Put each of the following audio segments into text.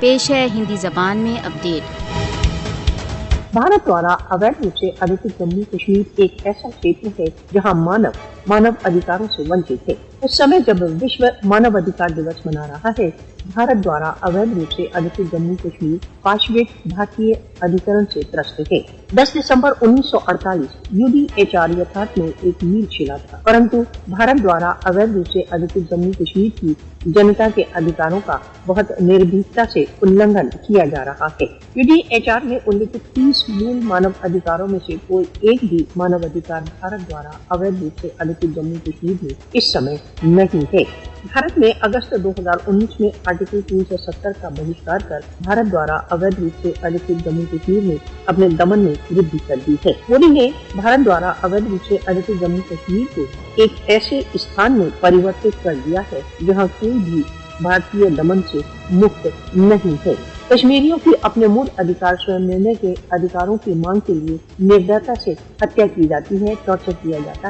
پیش ہے ہندی زبان میں اپڈیٹ۔ بھارت دوارا اویدھ روپ سے ادھیکت جموں کشمیر ایک ایسا چھیتر ہے جہاں مانو ادھیکاروں سے ونچت ہے۔ اس سمے جب وشو مانو ادھیکار دیوس منا رہا ہے، بھارت دوارا اویدھ روپ سے ادھیکت جموں کشمیر پاشویت بھارتی ادھیکرن سے ترست ہے۔ 10 دسمبر 1948 UDHR یتھارتھ میں ایک میل شیلا تھا، پرنتو بھارت دوارا اویدھ روپ سے ادھیکت جموں کشمیر کی جنتا کے ادھیکاروں کا بہت نربھیکتا سے النگھن کیا جا رہا ہے۔ UDHR نے الیکھت 30 مول مانو ادھیکاروں میں سے کوئی ایک بھی مانو ادھیکار بھارت دوارا اویدھ روپ سے ادھیکت جموں کشمیر میں اس سمے نہیں ہے۔ بھارت نے اگست 2019 میں آرٹیکل 370 کا بہشکار کر بھارت دوارا اویدھ روپ سے ادھیکت جموں کشمیر میں اپنے دمن میں وردھی کر دی ہے۔ مودی نے بھارت دوارا اویدھ روپ سے ادھیکت جموں کشمیر کو ایک ایسے استھان میں پریورتت کر دیا ہے جہاں کوئی بھی بھارتی دمن سے مکت نہیں ہے۔ کشمیریوں کی اپنے مول ادھیکار سوئم نرنے کے ادھیکاروں کی مانگ کے لیے نردیتا سے ہتیا کی جاتی ہے، ٹارچر کیا جاتا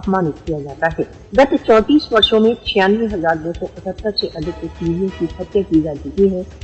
اپمانت کیا جاتا ہے۔ گت 34 برسوں میں 96,278 سے ادھک کشمیریوں کی ہتیا کی جا چکی ہے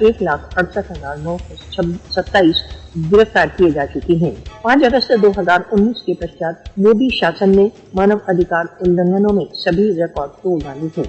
1,68,927 گرفتار کیے جا چکی ہیں۔ 5 اگست 2019 کے پشچات مودی شاسن نے مانو ادھیکار النگھنوں میں سبھی ریکارڈ توڑ ڈالے ہیں۔